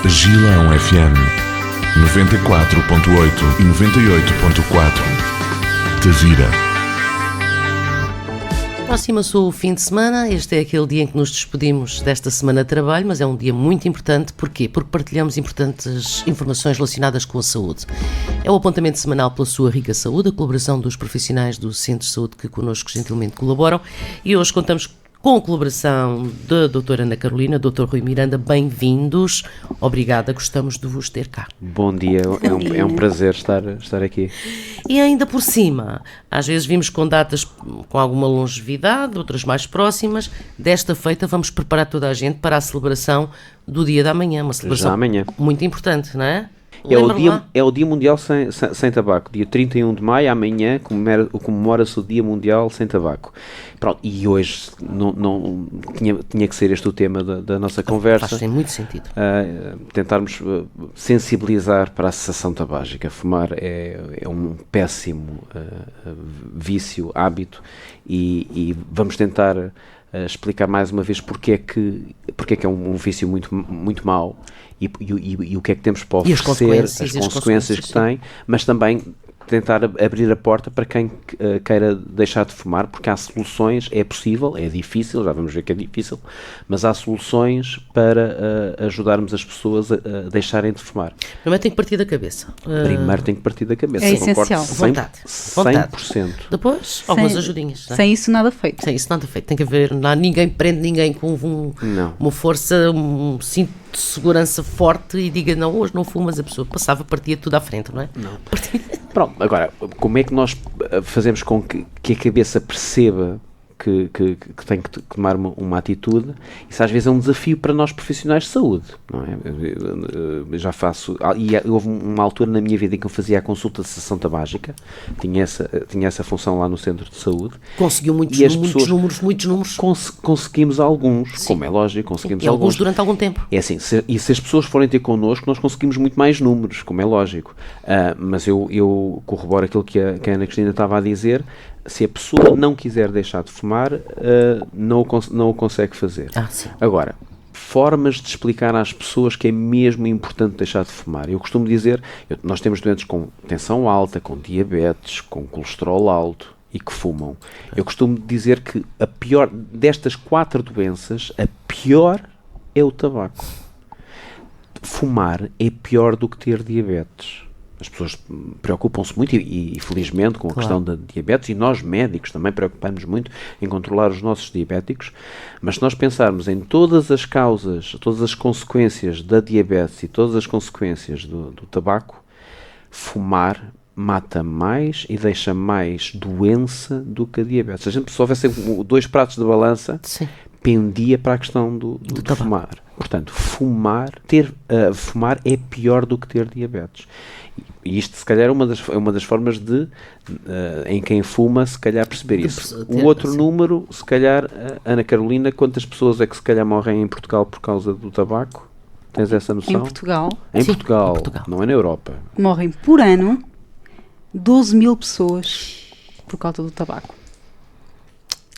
Gilão FM 94.8 e 98.4. Tavira. Aproxima-se o fim de semana. Este é aquele dia em que nos despedimos desta semana de trabalho, mas é um dia muito importante. Porquê? Porque partilhamos importantes informações relacionadas com a saúde. É o apontamento semanal pela sua rica saúde, a colaboração dos profissionais do Centro de Saúde que connosco gentilmente colaboram, e hoje contamos com a colaboração da doutora Ana Carolina, doutor Rui Miranda. Bem-vindos, obrigada, gostamos de vos ter cá. Bom dia, é um prazer estar aqui. E ainda por cima, às vezes vimos com datas com alguma longevidade, outras mais próximas. Desta feita vamos preparar toda a gente para a celebração do dia da manhã, uma celebração muito importante, não é? É o Dia Mundial sem Tabaco, dia 31 de maio, amanhã comemora-se o Dia Mundial sem Tabaco. Pronto, e hoje não tinha que ser este o tema da nossa conversa. Faz muito sentido. Tentarmos sensibilizar para a cessação tabágica. Fumar é um péssimo vício, hábito, e vamos tentar explicar mais uma vez porque é que é um vício muito mau e o que é que temos para oferecer, as consequências que tem, mas também tentar abrir a porta para quem queira deixar de fumar, porque há soluções, é possível, é difícil, já vamos ver que é difícil, mas há soluções para ajudarmos as pessoas a deixarem de fumar. Primeiro tem que partir da cabeça. É essencial. Vontade. 100%. Depois, algumas ajudinhas. Sem isso nada feito. Tem que haver, ninguém prende ninguém com uma força, um cinto de segurança forte e diga, não, hoje não fumas, a pessoa partia tudo à frente, não é? Não. Pronto, agora, como é que nós fazemos com que a cabeça perceba que tem que tomar uma atitude? Isso às vezes é um desafio para nós profissionais de saúde, não é? Eu já faço, e houve uma altura na minha vida em que eu fazia a consulta de cessação tabágica, tinha essa função lá no centro de saúde. Conseguiu muitos números. Conseguimos alguns, sim, como é lógico, conseguimos e alguns durante algum tempo. É assim, se as pessoas forem ter connosco, nós conseguimos muito mais números, como é lógico. Mas eu corroboro aquilo que a Ana Cristina estava a dizer. Se a pessoa não quiser deixar de fumar, não o consegue fazer. Sim. Agora, formas de explicar às pessoas que é mesmo importante deixar de fumar. Eu costumo dizer, nós temos doentes com tensão alta, com diabetes, com colesterol alto e que fumam. Eu costumo dizer que a pior destas 4 doenças, a pior é o tabaco. Fumar é pior do que ter diabetes. As pessoas preocupam-se muito e felizmente com a questão da diabetes, e nós médicos também preocupamos muito em controlar os nossos diabéticos, mas se nós pensarmos em todas as causas, todas as consequências da diabetes e todas as consequências do tabaco, fumar mata mais e deixa mais doença do que a diabetes. Se a gente, se houvesse 2 pratos de balança, sim, pendia para a questão do fumar. Portanto, fumar é pior do que ter diabetes. E isto, se calhar, é uma das formas de, em quem fuma, se calhar, perceber isso. O outro número, se calhar, Ana Carolina, quantas pessoas é que se calhar morrem em Portugal por causa do tabaco? Tens essa noção? Em Portugal? Em Portugal, não é na Europa. Morrem por ano 12 mil pessoas por causa do tabaco.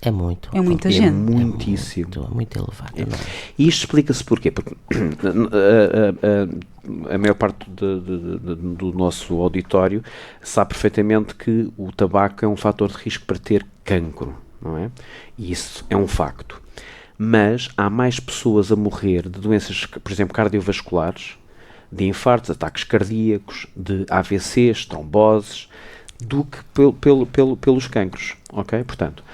É muito. É muita gente. É muitíssimo. É muito elevado. E isto explica-se porquê? Porque a maior parte do nosso auditório sabe perfeitamente que o tabaco é um fator de risco para ter cancro, não é? E isso é um facto. Mas há mais pessoas a morrer de doenças, por exemplo, cardiovasculares, de infartos, ataques cardíacos, de AVCs, tromboses, do que pelos cancros, ok? Portanto,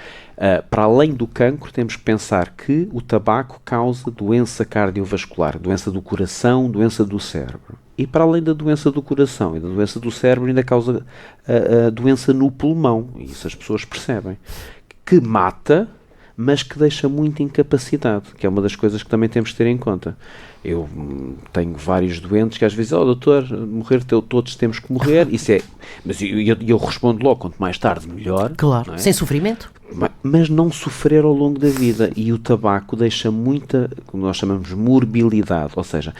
para além do cancro, temos que pensar que o tabaco causa doença cardiovascular, doença do coração, doença do cérebro. E para além da doença do coração e da doença do cérebro, ainda causa a doença no pulmão. E isso as pessoas percebem. Que mata, mas que deixa muita incapacidade, que é uma das coisas que também temos de ter em conta. Eu tenho vários doentes que às vezes dizem, doutor, morrer todos temos que morrer, isso é... Mas eu respondo logo, quanto mais tarde melhor. Claro, sem sofrimento. Mas não sofrer ao longo da vida, e o tabaco deixa muita, como nós chamamos, morbilidade, ou seja,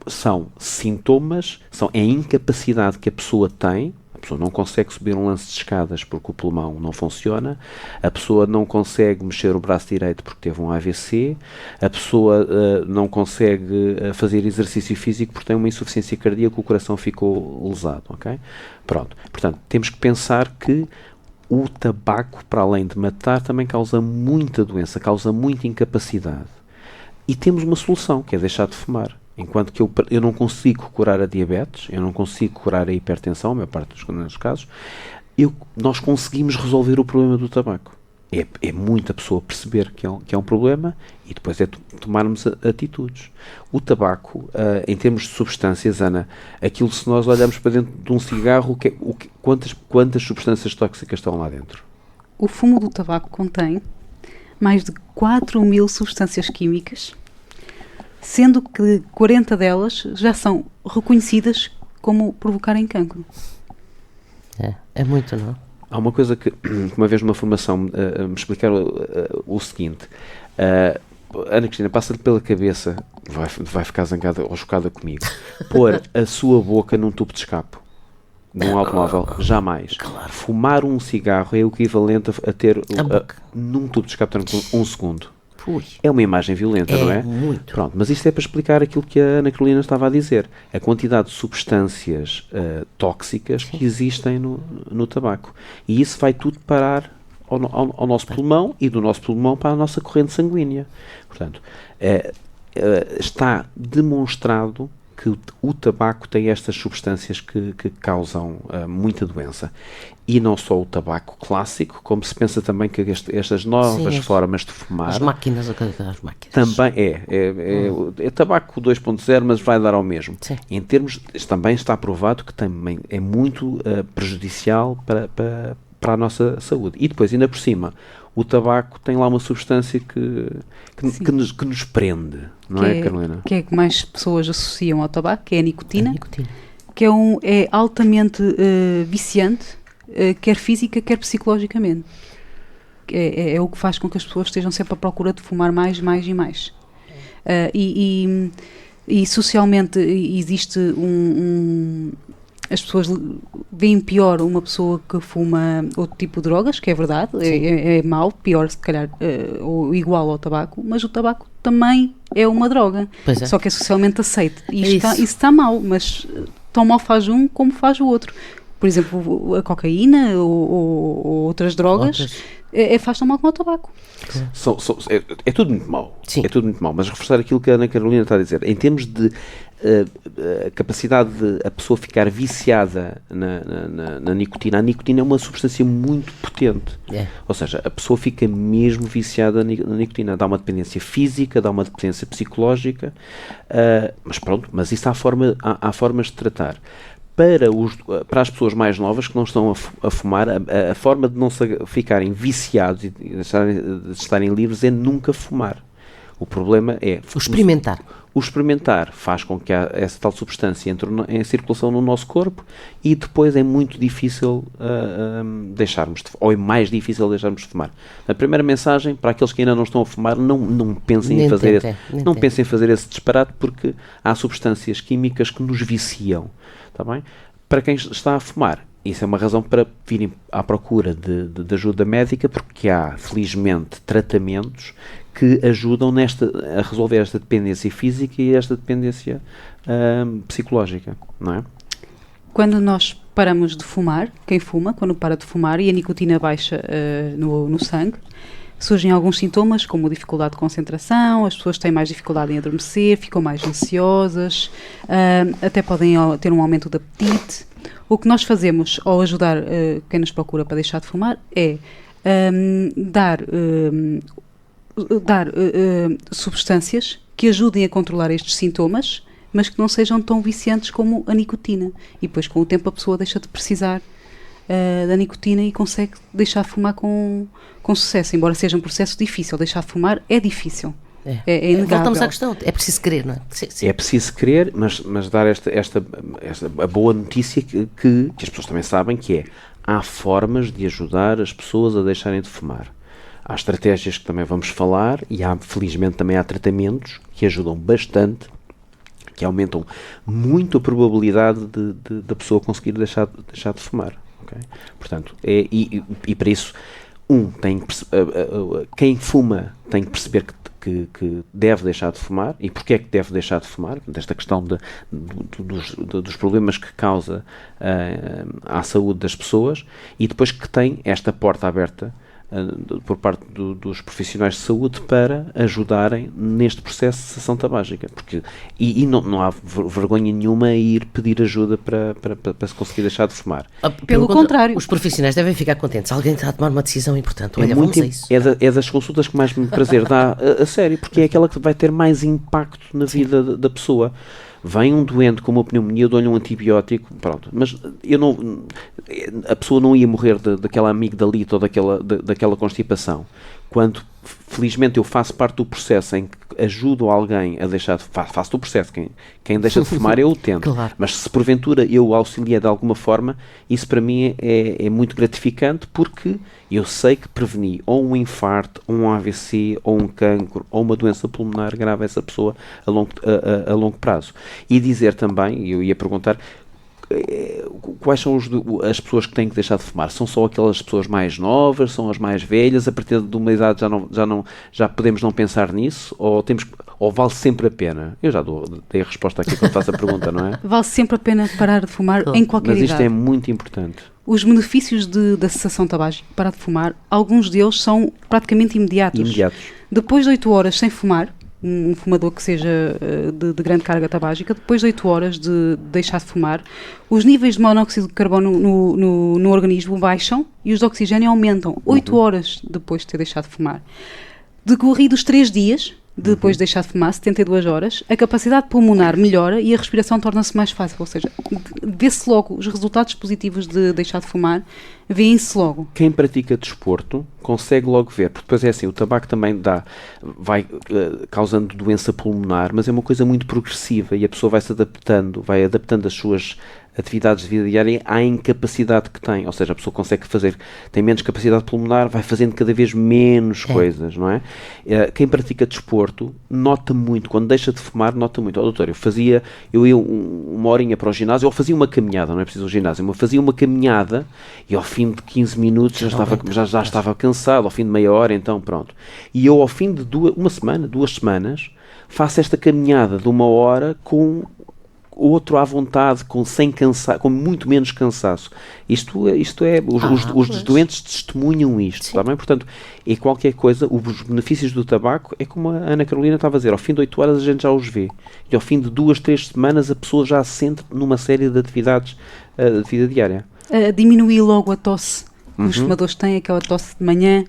são sintomas, é a incapacidade que a pessoa tem pessoa não consegue subir um lance de escadas porque o pulmão não funciona, a pessoa não consegue mexer o braço direito porque teve um AVC, a pessoa não consegue fazer exercício físico porque tem uma insuficiência cardíaca, o coração ficou lesado, ok? Pronto. Portanto, temos que pensar que o tabaco, para além de matar, também causa muita doença, causa muita incapacidade. E temos uma solução, que é deixar de fumar. Enquanto que eu não consigo curar a diabetes, eu não consigo curar a hipertensão, a maior parte dos casos, nós conseguimos resolver o problema do tabaco. É muita pessoa perceber que é um problema e depois é tomarmos atitudes. O tabaco, em termos de substâncias, Ana, aquilo, se nós olharmos para dentro de um cigarro, quantas substâncias tóxicas estão lá dentro? O fumo do tabaco contém mais de 4.000 substâncias químicas, sendo que 40 delas já são reconhecidas como provocarem cancro. É muito, não? Há uma coisa que uma vez numa formação me explicaram o seguinte: Ana Cristina, passa-lhe pela cabeça, vai ficar zangada ou chocada comigo, pôr a sua boca num tubo de escape num automóvel, jamais. Claro. Fumar um cigarro é o equivalente a ter num tubo de escape durante um segundo. Ui. É uma imagem violenta, não é? Muito. Pronto, mas isto é para explicar aquilo que a Ana Carolina estava a dizer. A quantidade de substâncias tóxicas que existem no tabaco. E isso vai tudo parar ao nosso pulmão e do nosso pulmão para a nossa corrente sanguínea. Portanto, está demonstrado que o tabaco tem estas substâncias que causam muita doença. E não só o tabaco clássico, como se pensa também que estas novas formas de fumar... As máquinas a carregar as máquinas. Também é tabaco 2.0, mas vai dar ao mesmo. Sim. Em termos, também está provado que também é muito prejudicial para a nossa saúde. E depois, ainda por cima, o tabaco tem lá uma substância que nos prende, não é, Carolina? Que é que mais pessoas associam ao tabaco, que é a nicotina. A nicotina. Que é altamente viciante, quer física, quer psicologicamente. É o que faz com que as pessoas estejam sempre à procura de fumar mais e mais. E socialmente existe as pessoas veem pior uma pessoa que fuma outro tipo de drogas, que é verdade, é mau, pior se calhar, ou igual ao tabaco, mas o tabaco também é uma droga, só que é socialmente aceito. E isso está mal, mas tão mal faz um como faz o outro. Por exemplo, a cocaína ou outras drogas faz tão mal como o tabaco. É tudo muito mau. Sim. É tudo muito mau, mas reforçar aquilo que a Ana Carolina está a dizer, em termos de capacidade de a pessoa ficar viciada na nicotina, a nicotina é uma substância muito potente. Ou seja, a pessoa fica mesmo viciada na nicotina, dá uma dependência física, dá uma dependência psicológica, mas pronto, mas isso há formas de tratar. Para as pessoas mais novas que não estão a fumar, a forma de não ficarem viciados e de estarem livres é nunca fumar. O problema é... O experimentar. O experimentar faz com que essa tal substância entre em circulação no nosso corpo e depois é muito difícil deixarmos de fumar, ou é mais difícil deixarmos de fumar. A primeira mensagem, para aqueles que ainda não estão a fumar, não pensem em fazer esse disparate, porque há substâncias químicas que nos viciam. Está bem? Para quem está a fumar, isso é uma razão para virem à procura de ajuda médica, porque há, felizmente, tratamentos que ajudam a resolver esta dependência física e esta dependência psicológica, não é? Quando nós paramos de fumar, quem fuma, quando para de fumar e a nicotina baixa no sangue, surgem alguns sintomas, como dificuldade de concentração, as pessoas têm mais dificuldade em adormecer, ficam mais ansiosas, até podem ter um aumento de apetite. O que nós fazemos ao ajudar quem nos procura para deixar de fumar é dar substâncias que ajudem a controlar estes sintomas, mas que não sejam tão viciantes como a nicotina. E depois, com o tempo, a pessoa deixa de precisar da nicotina e consegue deixar de fumar com sucesso, embora seja um processo difícil. Deixar de fumar é difícil. É inegável. Voltamos à questão, é preciso querer, não é? Sim. É preciso querer, mas dar a boa notícia que as pessoas também sabem, que há formas de ajudar as pessoas a deixarem de fumar. Há estratégias que também vamos falar e felizmente também há tratamentos que ajudam bastante que aumentam muito a probabilidade da pessoa conseguir deixar de fumar. Okay? Portanto, e para isso, quem fuma tem que perceber que deve deixar de fumar e porque é que deve deixar de fumar, desta questão dos problemas que causa à saúde das pessoas, e depois que tem esta porta aberta por parte dos profissionais de saúde para ajudarem neste processo de cessação tabágica, porque não há vergonha nenhuma em ir pedir ajuda para se conseguir deixar de fumar. Pelo contrário, os profissionais devem ficar contentes. Alguém está a tomar uma decisão importante. Olha, vamos a isso. É das consultas que mais me prazer dá a sério, porque é aquela que vai ter mais impacto na vida da pessoa. Vem um doente com uma pneumonia, eu dou-lhe um antibiótico, pronto, mas a pessoa não ia morrer daquela amigdalite ou daquela constipação. Quando, felizmente, eu faço parte do processo em que ajudo alguém a deixar de fumar, faço do processo, quem deixa de fumar eu o tento, claro. Mas se porventura eu auxiliei de alguma forma, isso para mim é muito gratificante, porque eu sei que preveni ou um infarto, ou um AVC, ou um cancro, ou uma doença pulmonar grave a essa pessoa a longo prazo. E dizer também, eu ia perguntar, quais são as pessoas que têm que deixar de fumar? São só aquelas pessoas mais novas? São as mais velhas? A partir de uma idade já podemos não pensar nisso? Ou vale sempre a pena? Eu já dei a resposta aqui quando faço a pergunta, não é? Vale sempre a pena parar de fumar em qualquer idade. Mas isto é muito importante. Os benefícios da cessação tabágica, parar de fumar, alguns deles são praticamente imediatos. Depois de 8 horas sem fumar, um fumador que seja de grande carga tabágica, depois de 8 horas de deixar de fumar, os níveis de monóxido de carbono no organismo baixam e os de oxigênio aumentam 8 horas depois de ter deixado de fumar. Decorridos 3 dias, depois de deixar de fumar, 72 horas, a capacidade pulmonar melhora e a respiração torna-se mais fácil, ou seja, vê-se logo os resultados positivos de deixar de fumar, vêem-se logo. Quem pratica desporto consegue logo ver, porque depois é assim, o tabaco também vai causando doença pulmonar, mas é uma coisa muito progressiva e a pessoa vai adaptando as suas atividades de vida diária à incapacidade que tem, ou seja, a pessoa tem menos capacidade pulmonar, vai fazendo cada vez menos coisas, não é? Quem pratica desporto nota muito, quando deixa de fumar, nota muito. Doutor, eu ia uma horinha para o ginásio, ou fazia uma caminhada, não é preciso o ginásio, mas fazia uma caminhada e ao fim de 15 minutos já estava cansado, ao fim de meia hora, então pronto. E eu ao fim de 2 semanas, faço esta caminhada de 1 hora com outro à vontade, com muito menos cansaço. Isto é, os doentes testemunham isto, tá bem? Portanto, é qualquer coisa, os benefícios do tabaco, é como a Ana Carolina estava a dizer, ao fim de 8 horas a gente já os vê, e ao fim de 2, 3 semanas a pessoa já se sente numa série de atividades de vida diária. Diminuir logo a tosse que os fumadores têm, aquela tosse de manhã,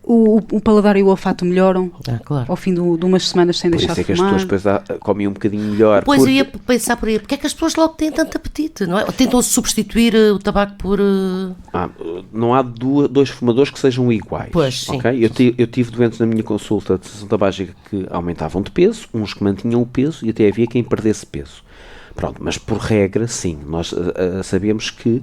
o paladar e o olfato melhoram claro. ao fim de umas semanas sem deixar de fumar. Por isso é que as pessoas depois comem um bocadinho melhor. Pois eu ia pensar por aí, porque é que as pessoas logo têm tanto apetite, não é? Ou tentam substituir o tabaco por... Não há 2 fumadores que sejam iguais. Pois, sim. Okay? Eu tive doentes na minha consulta de cessação tabágica que aumentavam de peso, uns que mantinham o peso e até havia quem perdesse peso. Pronto, mas por regra, sim, nós sabemos que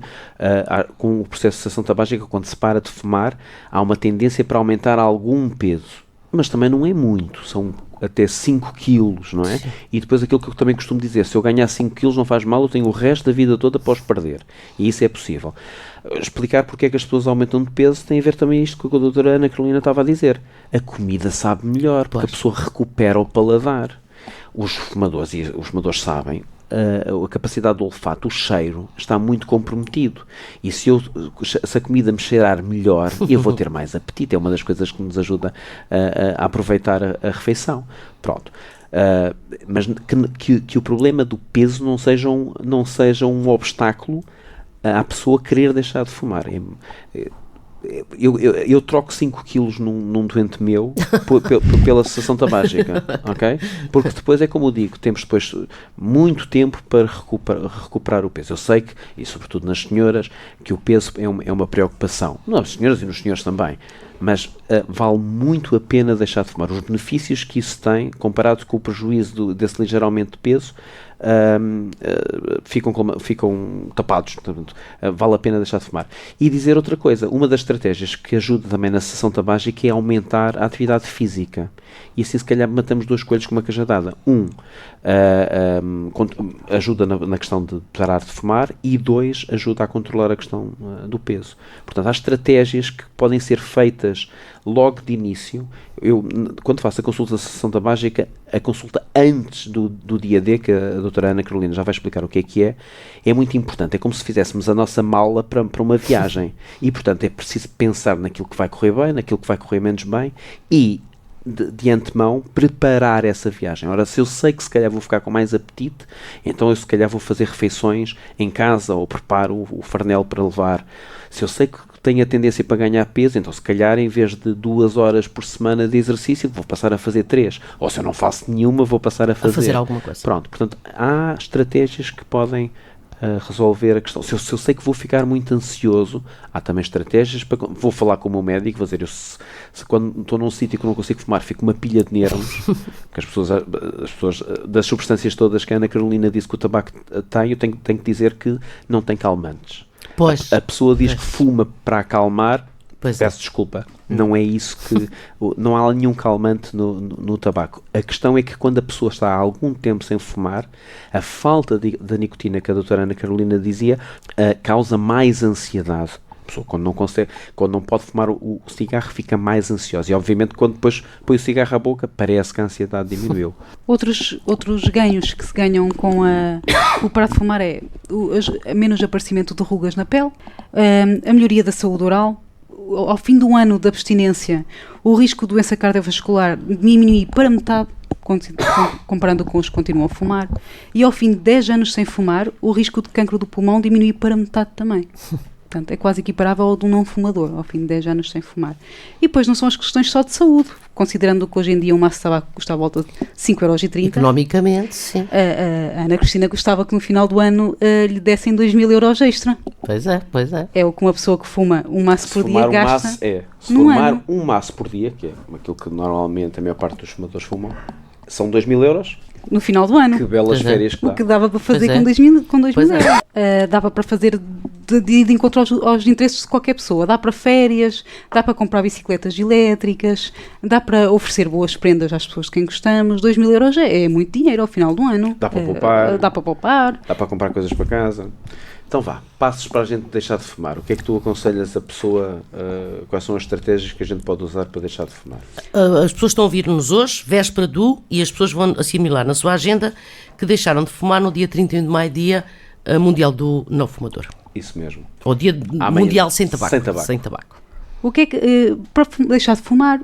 com o processo de cessação tabágica, quando se para de fumar, há uma tendência para aumentar algum peso, mas também não é muito, são até 5 quilos, não é? Sim. E depois aquilo que eu também costumo dizer, se eu ganhar 5 quilos não faz mal, eu tenho o resto da vida toda para os perder, e isso é possível. Explicar porque é que as pessoas aumentam de peso tem a ver também isto que a doutora Ana Carolina estava a dizer, a comida sabe melhor, porque a pessoa recupera o paladar. Os fumadores sabem, a capacidade do olfato, o cheiro, está muito comprometido. E se a comida me cheirar melhor, eu vou ter mais apetite. É uma das coisas que nos ajuda a aproveitar a refeição. Pronto. Mas que o problema do peso não seja um obstáculo à pessoa querer deixar de fumar. Eu troco 5 quilos num doente meu pela cessação tabágica, ok? Porque depois é como eu digo, temos depois muito tempo para recuperar o peso. Eu sei que, e sobretudo nas senhoras, que o peso é uma preocupação. Nas senhoras e nos senhores também. mas vale muito a pena deixar de fumar. Os benefícios que isso tem, comparado com o prejuízo desse ligeiro aumento de peso, ficam tapados. Portanto, vale a pena deixar de fumar. E dizer outra coisa, uma das estratégias que ajuda também na cessação tabágica é aumentar a atividade física. E assim, se calhar, matamos dois coelhos com uma cajadada. Ajuda na questão de parar de fumar, e 2, ajuda a controlar a questão do peso. Portanto, há estratégias que podem ser feitas logo de início. Eu, quando faço a consulta de cessação tabágica, a consulta antes do dia D, que a doutora Ana Carolina já vai explicar o que é muito importante. É como se fizéssemos a nossa mala para uma viagem. E, portanto, é preciso pensar naquilo que vai correr bem, naquilo que vai correr menos bem, e de antemão preparar essa viagem. Ora, se eu sei que se calhar vou ficar com mais apetite, então eu se calhar vou fazer refeições em casa, ou preparo o farnel para levar. Se eu sei que tenho a tendência para ganhar peso, então se calhar em vez de 2 horas por semana de exercício, vou passar a fazer 3. Ou se eu não faço nenhuma, vou passar a fazer alguma coisa. Pronto, portanto, há estratégias que podem resolver a questão. Se eu sei que vou ficar muito ansioso, há também estratégias para... Vou falar com o meu médico, vou dizer, se quando estou num sítio que não consigo fumar, fico uma pilha de nervos, que as pessoas, das substâncias todas que a Ana Carolina disse que o tabaco tem, eu tenho que dizer que não tem calmantes. Pois. A pessoa diz que fuma para acalmar, peço é. desculpa, não é isso que... não há nenhum calmante no tabaco. A questão é que quando a pessoa está há algum tempo sem fumar, a falta da nicotina, que a doutora Ana Carolina dizia, causa mais ansiedade. A pessoa, quando não pode fumar o cigarro, fica mais ansiosa. E obviamente quando depois põe o cigarro à boca, parece que a ansiedade diminuiu. Outros ganhos que se ganham com o parar de fumar é menos aparecimento de rugas na pele, a melhoria da saúde oral. Ao fim do ano de abstinência, o risco de doença cardiovascular diminui para metade, comparando com os que continuam a fumar, e ao fim de 10 anos sem fumar, o risco de cancro do pulmão diminui para metade também. Portanto, é quase equiparável ao de um não fumador, ao fim de 10 anos sem fumar. E depois não são as questões só de saúde, considerando que hoje em dia um maço de tabaco custa à volta de 5,30€. Economicamente, sim. A Ana Cristina gostava que no final do ano lhe dessem 2.000€ extra. Pois é. É o que uma pessoa que fuma um maço por dia gasta. Se fumar um maço por dia, que é aquilo que normalmente a maior parte dos fumadores fumam, são 2.000€. No final do ano. Que belas férias que dá. O que dava para fazer com 2.000€. Dava para fazer de encontro aos interesses de qualquer pessoa. Dá para férias, dá para comprar bicicletas elétricas, dá para oferecer boas prendas às pessoas de quem gostamos. 2.000€ é muito dinheiro ao final do ano. Dá para poupar. Dá para poupar. Dá para comprar coisas para casa. Então vá, passos para a gente deixar de fumar. O que é que tu aconselhas a pessoa, quais são as estratégias que a gente pode usar para deixar de fumar? As pessoas estão a ouvir-nos hoje, véspera e as pessoas vão assimilar na sua agenda que deixaram de fumar no dia 31 de maio, dia mundial do não fumador. Isso mesmo. Ou dia mundial sem tabaco. Sem tabaco. O que é que, para deixar de fumar,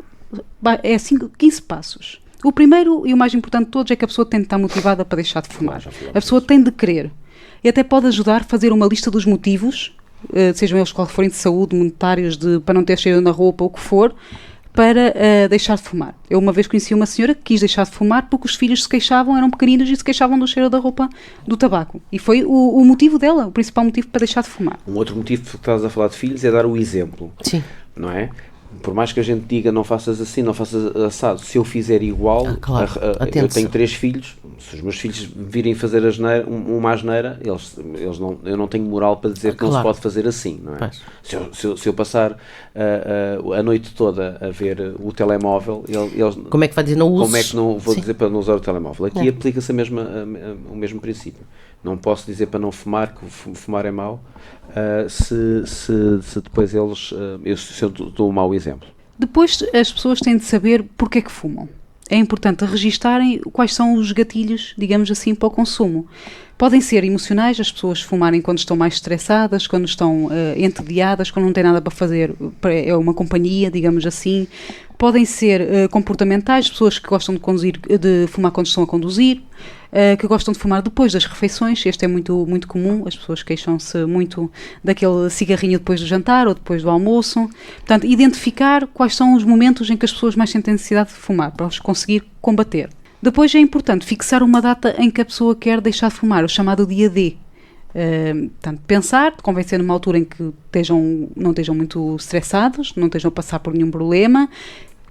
é 15 passos. O primeiro e o mais importante de todos é que a pessoa tem de estar motivada para deixar de fumar. A pessoa tem de querer. E até pode ajudar a fazer uma lista dos motivos, sejam eles qual forem de saúde, monetários, para não ter cheiro na roupa, ou o que for, para deixar de fumar. Eu uma vez conheci uma senhora que quis deixar de fumar porque os filhos se queixavam, eram pequeninos e se queixavam do cheiro da roupa do tabaco. E foi o motivo dela, o principal motivo para deixar de fumar. Um outro motivo que estás a falar de filhos é dar o exemplo. Sim. Não é? Por mais que a gente diga não faças assim, não faças assado, se eu fizer igual, claro, eu tenho 3 filhos, se os meus filhos virem fazer uma asneira, eu não tenho moral para dizer que não se pode fazer assim, não é? Se eu passar a noite toda a ver o telemóvel, eles... Como é que vai dizer não uso? Como é que não vou dizer para não usar o telemóvel? Aqui aplica-se o mesmo princípio. Não posso dizer para não fumar, que fumar é mau, se depois se eu dou um mau exemplo. Depois as pessoas têm de saber porque é que fumam. É importante registarem quais são os gatilhos, digamos assim, para o consumo. Podem ser emocionais, as pessoas fumarem quando estão mais estressadas, quando estão entediadas, quando não têm nada para fazer, é uma companhia, digamos assim. Podem ser comportamentais, pessoas que gostam de fumar quando estão a conduzir, que gostam de fumar depois das refeições. Este é muito, muito comum, as pessoas queixam-se muito daquele cigarrinho depois do jantar ou depois do almoço. Portanto, identificar quais são os momentos em que as pessoas mais sentem necessidade de fumar, para os conseguir combater. Depois é importante fixar uma data em que a pessoa quer deixar de fumar, o chamado dia D. Portanto, pensar, convencer numa altura em que não estejam muito estressados, não estejam a passar por nenhum problema,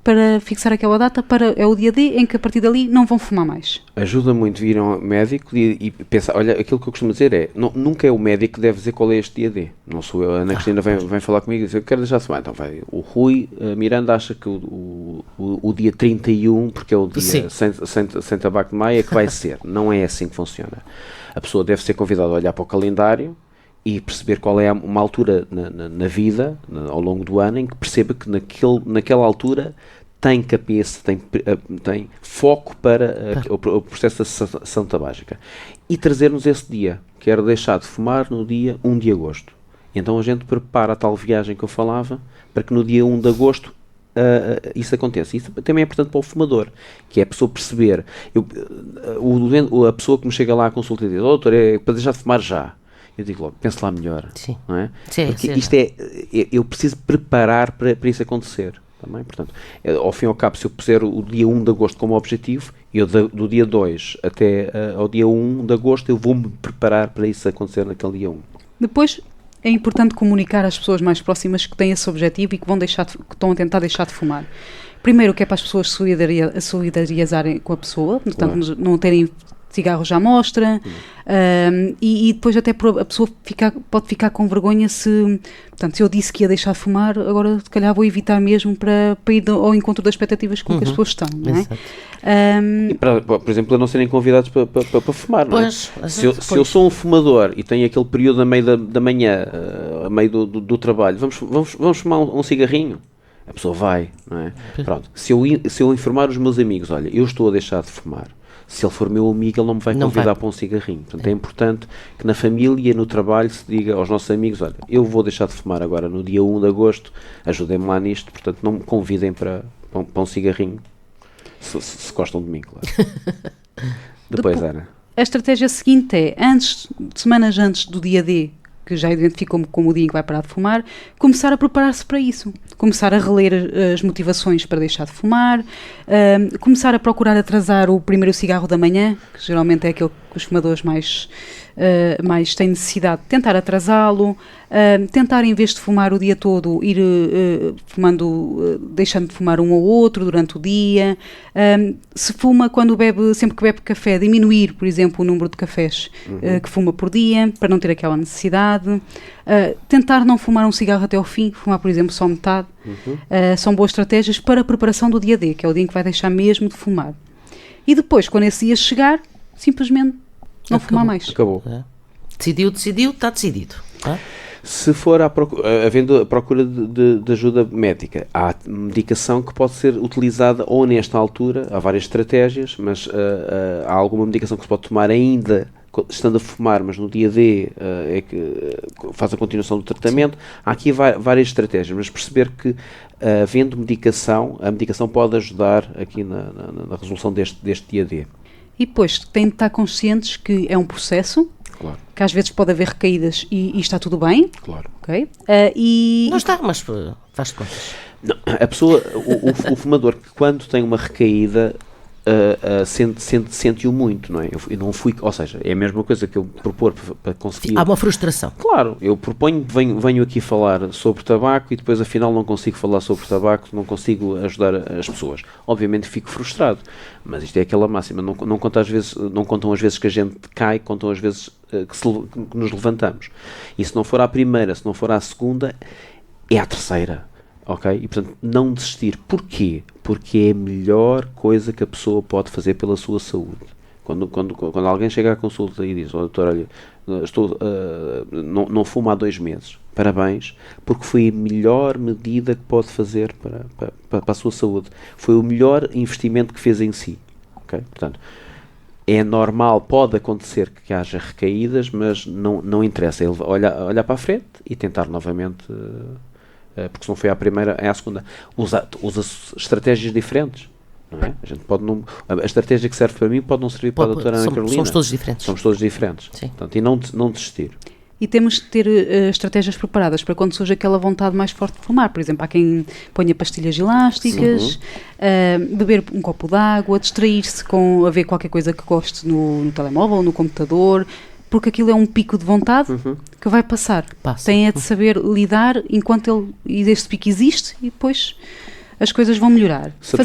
para fixar aquela data, é o dia D em que a partir dali não vão fumar mais. Ajuda muito vir a um médico e pensar, olha, aquilo que eu costumo dizer é, nunca é o médico que deve dizer qual é este dia D. Não sou eu, a Ana Cristina vem falar comigo e diz, eu quero deixar de fumar. Então vai, o Rui Miranda acha que o dia 31, porque é o dia sem tabaco de maio, é que vai ser. Não é assim que funciona. A pessoa deve ser convidada a olhar para o calendário e perceber qual é uma altura na vida, ao longo do ano, em que perceba que naquela altura tem cabeça, tem foco para o processo da cessação tabágica. E trazer-nos esse dia. Quero deixar de fumar no dia 1 de agosto. Então a gente prepara a tal viagem que eu falava, para que no dia 1 de agosto isso aconteça. Isso também é importante para o fumador, que é a pessoa perceber. A pessoa que me chega lá à consulta e diz, doutor, é para deixar de fumar já. Eu digo logo, pense lá melhor. Sim. Não é? Sim, porque isto eu preciso preparar para isso acontecer. Também, portanto, ao fim e ao cabo, se eu puser o dia 1 de agosto como objetivo, do dia 2 até ao dia 1 de agosto, eu vou-me preparar para isso acontecer naquele dia 1. Depois, é importante comunicar às pessoas mais próximas que têm esse objetivo e que estão a tentar deixar de fumar. Primeiro, que é para as pessoas solidarizarem com a pessoa, portanto, não terem cigarros à mostra, e depois até a pessoa pode ficar com vergonha se eu disse que ia deixar de fumar, agora se calhar vou evitar mesmo para ir ao encontro das expectativas com que as pessoas estão, não é? E por exemplo, a não serem convidados para fumar, não é? Pois, se eu sou um fumador e tenho aquele período a meio da manhã, a meio do trabalho, vamos fumar um cigarrinho? A pessoa vai, não é? Pronto. Se eu informar os meus amigos, olha, eu estou a deixar de fumar, se ele for meu amigo, ele não me vai convidar para um cigarrinho. Portanto, é importante que na família e no trabalho se diga aos nossos amigos, olha, eu vou deixar de fumar agora no dia 1 de agosto, ajudem-me lá nisto, portanto, não me convidem para um cigarrinho, se gostam de mim, claro. Depois, Ana. A estratégia seguinte é, semanas antes do dia D, que já identificou como o dia em que vai parar de fumar, começar a preparar-se para isso. Começar a reler as motivações para deixar de fumar, começar a procurar atrasar o primeiro cigarro da manhã, que geralmente é aquele que os fumadores mais têm necessidade de tentar atrasá-lo, tentar, em vez de fumar o dia todo, ir deixando de fumar um ou outro durante o dia. Se fuma sempre que bebe café, diminuir, por exemplo, o número de cafés que fuma por dia, para não ter aquela necessidade. Tentar não fumar um cigarro até ao fim, fumar, por exemplo, só metade. São boas estratégias para a preparação do dia D, que é o dia em que vai deixar mesmo de fumar. E depois, quando esse dia chegar, simplesmente não fumar mais. Acabou. Decidiu, está decidido. Se for havendo a procura de ajuda médica, há medicação que pode ser utilizada ou nesta altura, há várias estratégias, mas há alguma medicação que se pode tomar ainda estando a fumar, mas no dia D é que faz a continuação do tratamento. Sim. Há aqui várias estratégias, mas perceber que havendo medicação, a medicação pode ajudar aqui na resolução deste dia D. E depois têm de estar conscientes que é um processo, claro, que às vezes pode haver recaídas e está tudo bem. Claro. Okay? Não está, mas faz-te contas. Não, a pessoa, o fumador, que quando tem uma recaída, sente-o muito, não é? Eu não fui, ou seja, é a mesma coisa que eu propor para conseguir. Há uma frustração. Claro, eu proponho, venho aqui falar sobre tabaco e depois afinal não consigo falar sobre tabaco, não consigo ajudar as pessoas. Obviamente fico frustrado, mas isto é aquela máxima, não contam as vezes que a gente cai, contam as vezes que nos levantamos. E se não for à primeira, se não for à segunda, é à terceira. Ok? E, portanto, não desistir. Porquê? Porque é a melhor coisa que a pessoa pode fazer pela sua saúde. Quando alguém chega à consulta e diz, doutor, olha, não fumo há 2 meses. Parabéns, porque foi a melhor medida que pode fazer para a sua saúde. Foi o melhor investimento que fez em si. Ok? Portanto, é normal, pode acontecer que haja recaídas, mas não interessa. Ele olhar para a frente e tentar novamente... porque se não foi à primeira, é à segunda. Usa estratégias diferentes, não é? A estratégia que serve para mim pode não servir para a doutora Ana Carolina. Somos todos diferentes. Somos todos diferentes. Sim. Portanto, e não desistir. E temos de ter estratégias preparadas para quando surge aquela vontade mais forte de fumar. Por exemplo, há quem ponha pastilhas elásticas, beber um copo de água, distrair-se a ver qualquer coisa que goste no telemóvel, no computador, porque aquilo é um pico de vontade que vai passar. Passa. Tem é de saber lidar enquanto este pico existe e depois as coisas vão melhorar. Se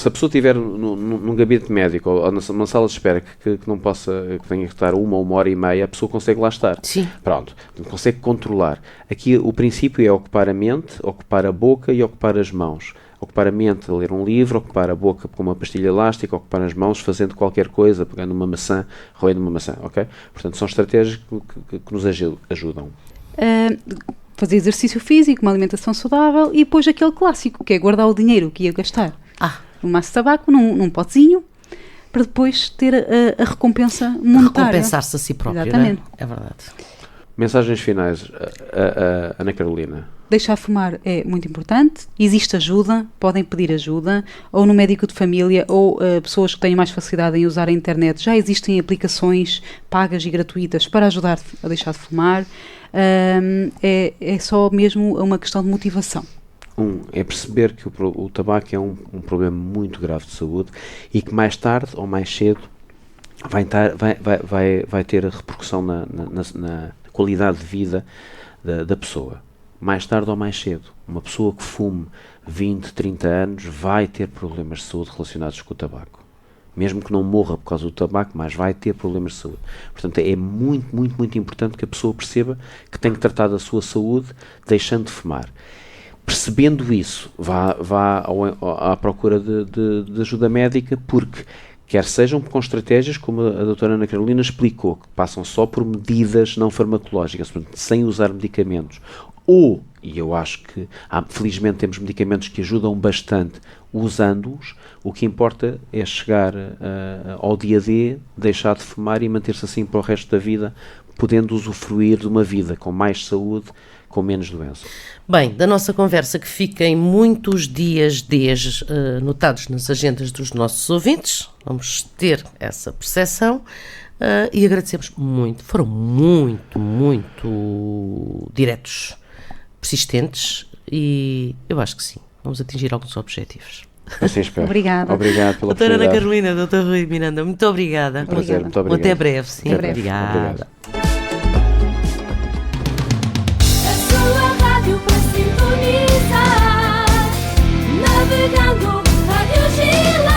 a pessoa estiver num gabinete médico ou numa sala de espera que não possa, que tenha que estar 1 hora e meia, a pessoa consegue lá estar. Sim. Pronto, consegue controlar. Aqui o princípio é ocupar a mente, ocupar a boca e ocupar as mãos. Ocupar a mente a ler um livro, ocupar a boca com uma pastilha elástica, ocupar as mãos fazendo qualquer coisa, pegando uma maçã, roendo uma maçã, ok? Portanto, são estratégias que nos ajudam. Fazer exercício físico, uma alimentação saudável e depois aquele clássico, que é guardar o dinheiro que ia gastar. Um maço de tabaco num potezinho, para depois ter a recompensa monetária. Recompensar-se a si próprio, Exatamente. Não é? É verdade. Mensagens finais, Ana Carolina. Deixar fumar é muito importante, existe ajuda, podem pedir ajuda, ou no médico de família, ou pessoas que têm mais facilidade em usar a internet. Já existem aplicações pagas e gratuitas para ajudar a deixar de fumar. É só mesmo uma questão de motivação. É perceber que o tabaco é um problema muito grave de saúde e que mais tarde ou mais cedo vai ter a repercussão na qualidade de vida da pessoa. Mais tarde ou mais cedo. Uma pessoa que fume 20, 30 anos vai ter problemas de saúde relacionados com o tabaco. Mesmo que não morra por causa do tabaco, mas vai ter problemas de saúde. Portanto, é muito, muito, muito importante que a pessoa perceba que tem que tratar da sua saúde deixando de fumar. Percebendo isso, vá à procura de ajuda médica, porque quer sejam com estratégias, como a doutora Ana Carolina explicou, que passam só por medidas não farmacológicas, portanto, sem usar medicamentos, e eu acho que felizmente temos medicamentos que ajudam bastante usando-os, o que importa é chegar ao dia D, deixar de fumar e manter-se assim para o resto da vida, podendo usufruir de uma vida com mais saúde, com menos doença. Bem, da nossa conversa que fiquem muitos dias Ds notados nas agendas dos nossos ouvintes, vamos ter essa percepção e agradecemos muito, foram muito diretos, persistentes e eu acho que sim, vamos atingir alguns objetivos. Assim espero. Obrigada. Obrigado pela Doutora Ana oportunidade. Carolina, doutor Rui Miranda, muito obrigada. Prazer, muito obrigado. Até breve, sim. Até breve. Obrigada. Obrigado. A sua rádio para sintonizar, navegando, Rádio Gila.